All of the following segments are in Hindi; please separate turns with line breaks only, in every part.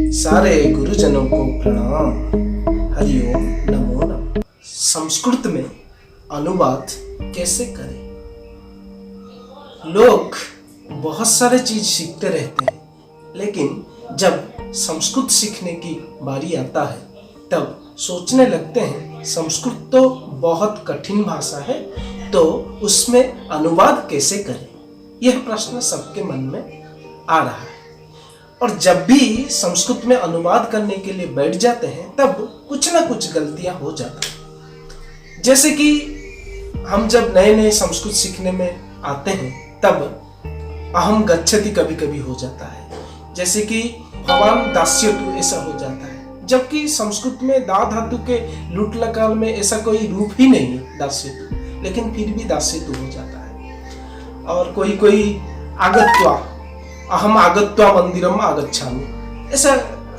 सारे गुरुजनों को प्रणाम। हरिओम नमो नमः। संस्कृत में अनुवाद कैसे करें? लोग बहुत सारे चीज सीखते रहते हैं, लेकिन जब संस्कृत सीखने की बारी आता है तब सोचने लगते हैं संस्कृत तो बहुत कठिन भाषा है, तो उसमें अनुवाद कैसे करें? यह प्रश्न सबके मन में आ रहा है। और जब भी संस्कृत में अनुवाद करने के लिए बैठ जाते हैं तब कुछ ना कुछ गलतियां हो जाती हैं। जैसे कि हम जब नए नए संस्कृत सीखने में आते हैं तब अहम गच्छति कभी कभी हो जाता है, जैसे कि भवान दास्यतु ऐसा हो जाता है, जबकि संस्कृत में दा धातु के लुट लकार में ऐसा कोई रूप ही नहीं है दास्यतु, लेकिन फिर भी दास्यतु हो जाता है। और कोई आगत्वा, अहम आगत्वा मंदिरम आगच्छामि ऐसा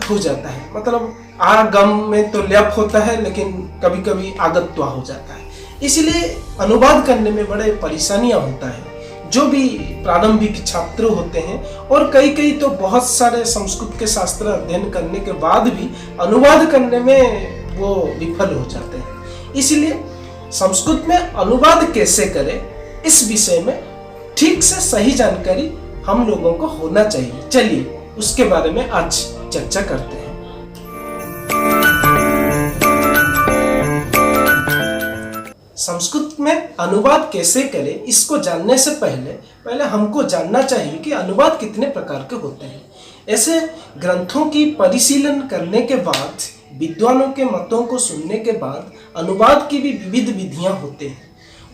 हो जाता है। मतलब आगम में तो ल्यप होता है, लेकिन कभी कभी आगत्वा हो जाता है। इसलिए अनुवाद करने में बड़े परेशानियां होता है। जो भी प्रारंभिक छात्र होते हैं और कई तो बहुत सारे संस्कृत के शास्त्र अध्ययन करने के बाद भी अनुवाद करने में वो विफल हो जाते हैं। इसलिए संस्कृत में अनुवाद कैसे करें, इस विषय में ठीक से सही जानकारी हम लोगों को होना चाहिए। चलिए उसके बारे में आज चर्चा करते हैं। संस्कृत में अनुवाद कैसे करें, इसको जानने से पहले हमको जानना चाहिए कि अनुवाद कितने प्रकार के होते हैं। ऐसे ग्रंथों की परिशीलन करने के बाद, विद्वानों के मतों को सुनने के बाद अनुवाद की भी विविध विधियां होते हैं,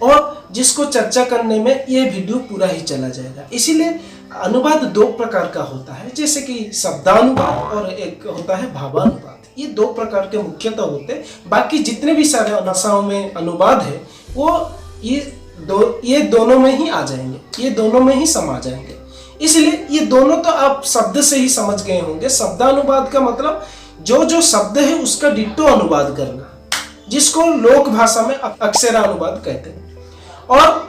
और जिसको चर्चा करने में ये वीडियो पूरा ही चला जाएगा। इसीलिए अनुवाद दो प्रकार का होता है, जैसे कि शब्दानुवाद और एक होता है भावानुवाद। ये दो प्रकार के मुख्यतः होते हैं। बाकी जितने भी सारे भाषाओं में अनुवाद है वो ये दोनों में ही आ जाएंगे, ये दोनों में ही समा जाएंगे। इसलिए ये दोनों तो आप शब्द से ही समझ गए होंगे। शब्दानुवाद का मतलब जो शब्द है उसका डिट्टो अनुवाद करना, जिसको लोक भाषा में अक्षरानुवाद कहते हैं। और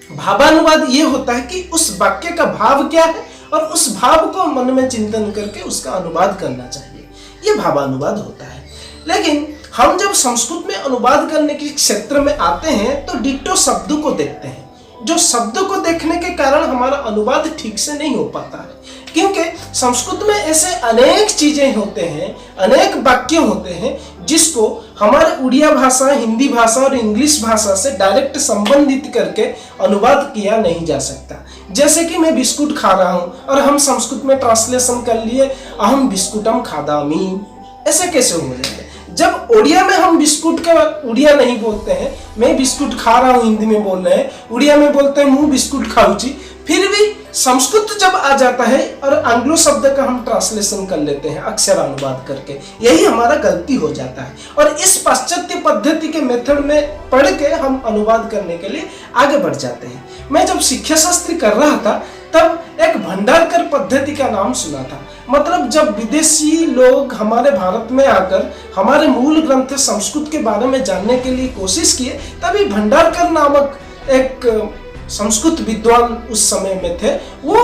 भावानुवाद ये होता है कि उस वाक्य का भाव क्या है और उस भाव को मन में चिंतन करके उसका अनुवाद करना चाहिए, ये भावानुवाद होता है। लेकिन हम जब संस्कृत में अनुवाद करने के क्षेत्र में आते हैं तो डिट्टो शब्द को देखते हैं। जो शब्द को देखने के कारण हमारा अनुवाद ठीक से नहीं हो पाता है, क्योंकि संस्कृत में ऐसे अनेक चीजें होते हैं, अनेक वाक्य होते हैं जिसको हमारे उड़िया भाषा, हिंदी भाषा और इंग्लिश भाषा से डायरेक्ट संबंधित करके अनुवाद किया नहीं जा सकता। जैसे कि मैं बिस्कुट खा रहा हूं और हम संस्कृत में ट्रांसलेशन कर लिए अहम बिस्कुटम खादामी, ऐसे कैसे हो जाएगा? जब उड़िया में हम बिस्कुट का उड़िया नहीं बोलते हैं, मैं बिस्कुट खा रहा हूं हिंदी में बोल रहे हैं, उड़िया में बोलते हैं मुंह बिस्कुट खाऊची, फिर भी संस्कृत जब आ जाता है और आंग्लो शब्द का हम ट्रांसलेशन कर लेते हैं अक्षरानुवाद करके, यही हमारा गलती हो जाता है। और इस पाश्चात्य पद्धति के मेथड में पढ़ के हम अनुवाद करने के लिए आगे बढ़ जाते हैं। मैं जब शिक्षा शास्त्री कर रहा था तब एक भंडारकर पद्धति का नाम सुना था। मतलब जब विदेशी लोग हमारे भारत में आकर हमारे मूल ग्रंथ संस्कृत के बारे में जानने के लिए कोशिश किए, तभी भंडारकर नामक एक संस्कृत विद्वान उस समय में थे, वो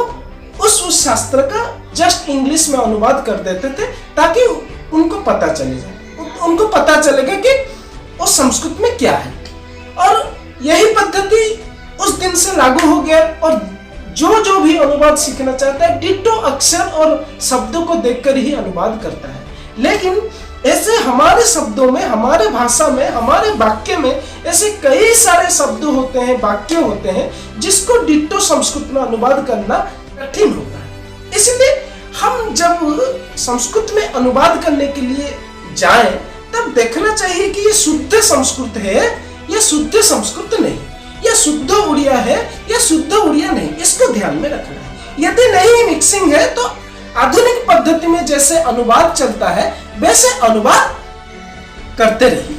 उस शास्त्र का जस्ट इंग्लिश में अनुवाद कर देते थे ताकि उनको पता चले जाए, उनको पता चलेगा कि वो संस्कृत में क्या है। और यही पद्धति उस दिन से लागू हो गया, और जो भी अनुवाद सीखना चाहता है डिट्टो अक्षर और शब्दों को देखकर ही अनुवाद करता है। लेकिन ऐसे हमारे शब्दों में, हमारे भाषा में, हमारे वाक्य में ऐसे कई सारे शब्द होते हैं, वाक्य होते हैं जिसको डिट्टो संस्कृत में अनुवाद करना कठिन होता है। इसलिए हम जब संस्कृत में अनुवाद करने के लिए जाएं तब देखना चाहिए कि ये शुद्ध संस्कृत है या शुद्ध संस्कृत नहीं, या शुद्ध उड़िया है या शुद्ध उड़िया नहीं, इसको ध्यान में रखना है। यदि नहीं मिक्सिंग है तो आधुनिक पद्धति में जैसे अनुवाद चलता है वैसे अनुवाद करते रहिए।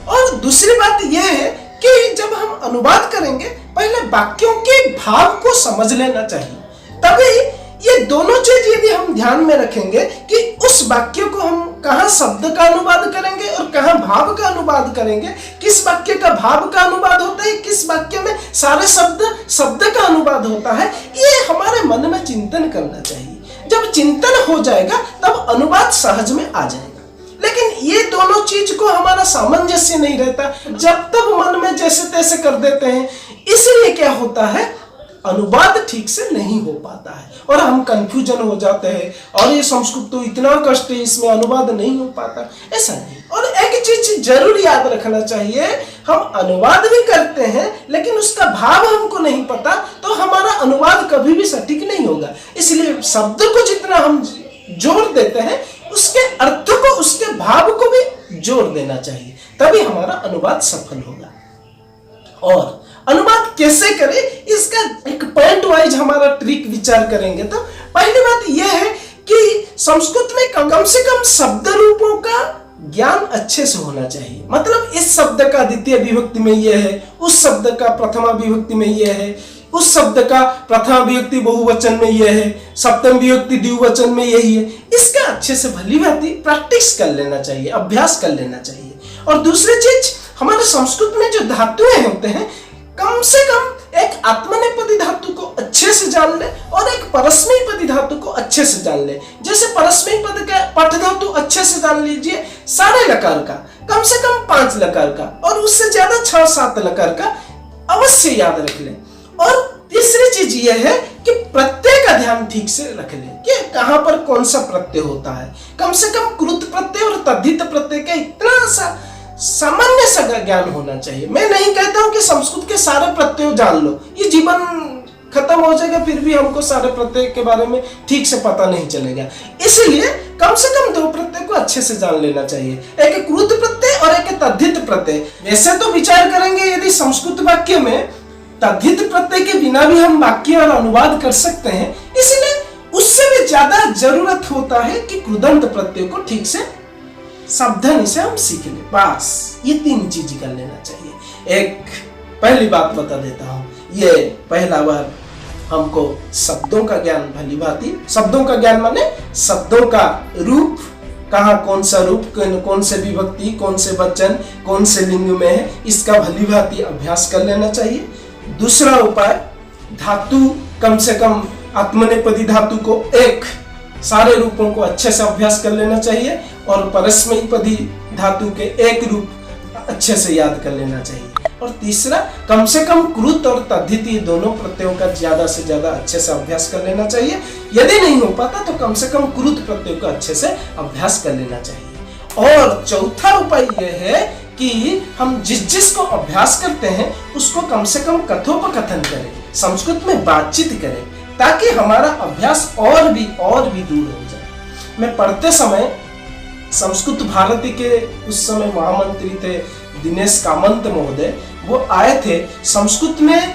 और दूसरी बात यह है कि जब हम अनुवाद करेंगे पहले वाक्यों के भाव को समझ लेना चाहिए, तभी ये दोनों चीज यदि हम ध्यान में रखेंगे कि उस वाक्य को हम कहाँ शब्द का अनुवाद करेंगे और कहाँ भाव का अनुवाद करेंगे, किस वाक्य का भाव का अनुवाद होता है, किस वाक्य में सारे शब्द का अनुवाद होता है, ये हमारे मन में चिंतन करना चाहिए। जब चिंतन हो जाएगा तब अनुवाद सहज में आ जाएगा। लेकिन ये दोनों चीज को हमारा सामंजस्य नहीं रहता, जब तक मन में जैसे तैसे कर देते हैं, इसलिए क्या होता है, अनुवाद ठीक से नहीं हो पाता है और हम कंफ्यूजन हो जाते हैं, और ये संस्कृत तो इतना कष्ट है, इसमें अनुवाद नहीं हो पाता, ऐसा नहीं। और एक चीज जरूर याद रखना चाहिए, हम अनुवाद भी करते हैं लेकिन उसका भाव हमको नहीं पता तो हमारा अनुवाद कभी भी सटीक नहीं होगा। इसलिए शब्द को जितना हम जोड़ देते हैं, उसके अर्थ को, उसके भाव को भी जोड़ देना चाहिए, तभी हमारा अनुवाद सफल होगा। और अनुवाद कैसे करें, इसका एक पॉइंट वाइज हमारा ट्रिक विचार करेंगे तो पहली बात यह है कि संस्कृत में कम से कम शब्द रूपों का ज्ञान अच्छे से होना चाहिए। मतलब इस शब्द का द्वितीय विभक्ति में यह है, उस शब्द का प्रथमा विभक्ति में यह है, उस शब्द का प्रथमा विभक्ति बहुवचन में यह है, सप्तम विभक्ति द्विवचन में यही है। इसका अच्छे से भली भांति प्रैक्टिस कर लेना चाहिए, अभ्यास कर लेना चाहिए। और दूसरी चीज, हमारे संस्कृत में जो धातुएं होते हैं, कम से कम एक आत्मनेपदी धातु को अच्छे से जान ले और एक परस्मैपदी धातु को अच्छे से जान ले। जैसे परस्मैपद का पठ धातु अच्छे से जान लीजिए, सारे लकार का कम से कम 5 लकार का और उससे ज्यादा 6-7 लकार का अवश्य याद रख ले। और तीसरी चीज यह है कि प्रत्यय का ध्यान ठीक से रख ले कि कहां पर कौन सा प्रत्यय होता है। कम से कम कृत प्रत्यय और तद्धित प्रत्यय का इतना सा सामान्य सा ज्ञान होना चाहिए। मैं नहीं कहता हूं कि संस्कृत के सारे प्रत्यय जान लो, ये जीवन खत्म हो जाएगा, फिर भी हमको सारे प्रत्यय के बारे में ठीक से पता नहीं चलेगा। इसलिए कम से कम 2 प्रत्यय को अच्छे से जान लेना चाहिए, एक कृत प्रत्यय और एक तद्धित प्रत्यय। वैसे तो विचार करेंगे यदि संस्कृत वाक्य में तद्धित प्रत्यय के बिना भी हम वाक्य और अनुवाद कर सकते हैं, इसलिए उससे भी ज्यादा जरूरत होता है कि कृदंत प्रत्यय को ठीक से सावधानी से हम सीख लें। बस ये 3 चीज कर लेना चाहिए। एक पहली बात बता देता हूं, ये पहला बार हमको शब्दों का ज्ञान भली भांति, शब्दों का ज्ञान माने शब्दों का रूप, कहाँ कौन सा रूप, कौन से विभक्ति, कौन से वचन, कौन से लिंग में है, इसका भली भांति अभ्यास कर लेना चाहिए। दूसरा उपाय, धातु कम से कम आत्मनेपदी धातु को एक सारे रूपों को अच्छे से अभ्यास कर लेना चाहिए और परस्मैपदी धातु के एक रूप अच्छे से याद कर लेना चाहिए। और तीसरा, कम से कम कृत और तद्धित ये दोनों प्रत्ययों का ज्यादा से ज्यादा अच्छे से अभ्यास कर लेना चाहिए। यदि नहीं हो पाता तो कम से कम कृत प्रत्ययों का अच्छे से अभ्यास कर लेना चाहिए। और चौथा उपाय यह है कि हम जिस को अभ्यास करते हैं उसको कम से कम कथोपकथन करें, संस्कृत में बातचीत करें, ताकि हमारा अभ्यास और भी दूर हो जाए। मैं पढ़ते समय संस्कृत भारती के उस समय महामंत्री थे दिनेश कामंत महोदय, वो आए थे, संस्कृत में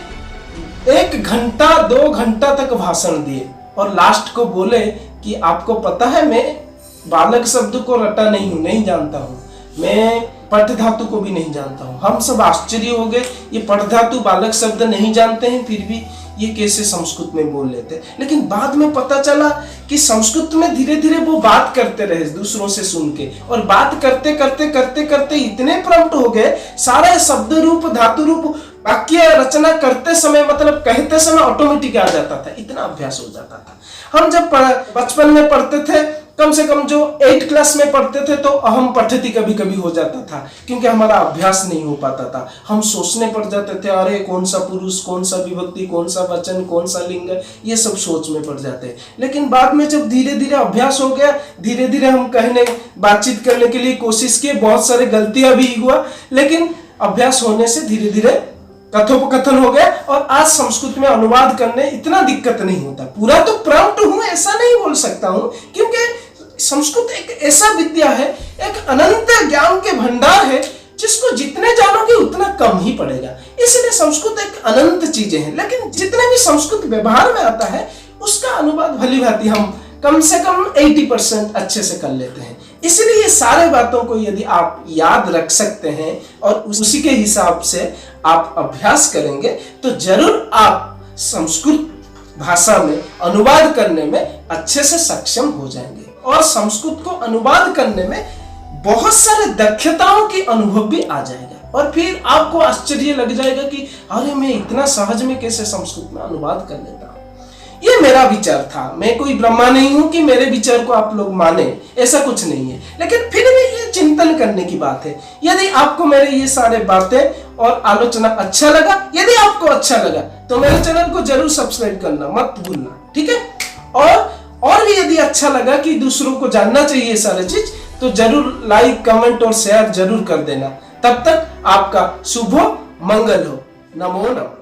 1 घंटा 2 घंटा तक भाषण दिए और लास्ट को बोले कि आपको पता है मैं बालक शब्द को रटा नहीं जानता हूँ, मैं पठ धातु को भी नहीं जानता हूँ। हम सब आश्चर्य हो गए, ये पठ धातु बालक शब्द नहीं जानते हैं, फिर भी ये कैसे संस्कृत में बोल लेते हैं। लेकिन बाद में पता चला कि संस्कृत में धीरे धीरे वो बात करते रहे दूसरों से सुन के, और बात करते करते इतने प्रम्प्ट हो गए, सारे शब्द रूप धातु रूप वाक्य रचना करते समय, मतलब कहते समय ऑटोमेटिक आ जाता था, इतना अभ्यास हो जाता था। हम जब बचपन में पढ़ते थे, कम से कम जो 8 क्लास में पढ़ते थे तो अहम पठती कभी हो जाता था, क्योंकि हमारा अभ्यास नहीं हो पाता था। हम सोचने पड़ जाते थे, अरे कौन सा पुरुष, कौन सा विभक्ति, कौन सा वचन, कौन सा लिंग, ये सब सोच में पड़ जाते। लेकिन बाद में जब धीरे धीरे अभ्यास हो गया, धीरे धीरे हम कहने बातचीत करने के लिए कोशिश किए, बहुत सारी गलतियां भी हुआ, लेकिन अभ्यास होने से धीरे धीरे कथोपकथन हो गया और आज संस्कृत में अनुवाद करने इतना दिक्कत नहीं होता। पूरा तो प्रॉम्प्ट हूं ऐसा नहीं बोल सकता हूं, क्योंकि संस्कृत एक ऐसा विद्या है, एक अनंत ज्ञान के भंडार है, जिसको जितने जानोगे उतना कम ही पड़ेगा। इसलिए संस्कृत एक अनंत चीजें हैं, लेकिन जितने भी संस्कृत व्यवहार में आता है उसका अनुवाद भली भांति हम कम से कम 80% अच्छे से कर लेते हैं। इसलिए ये सारे बातों को यदि आप याद रख सकते हैं और उसी के हिसाब से आप अभ्यास करेंगे तो जरूर आप संस्कृत भाषा में अनुवाद करने में अच्छे से सक्षम हो जाएंगे। और संस्कृत को अनुवाद करने में बहुत सारे दक्षताओं की अनुभव भी आ जाएगा और फिर आपको आश्चर्य लग जाएगा कि अरे मैं इतना सहज में कैसे संस्कृत में अनुवाद कर लेता हूँ। ये मेरा विचार था। मैं कोई ब्रह्मा नहीं हूं कि मेरे विचार को आप लोग माने, ऐसा कुछ नहीं है। लेकिन फिर भी ये चिंतन करने की बात है। यदि आपको मेरे ये सारे बातें और आलोचना अच्छा लगा, यदि आपको अच्छा लगा तो मेरे चैनल को जरूर सब्सक्राइब करना मत भूलना, ठीक है। और भी यदि अच्छा लगा कि दूसरों को जानना चाहिए सारी चीज, तो जरूर लाइक, कमेंट और शेयर जरूर कर देना। तब तक आपका शुभ मंगल हो। नमो नमः।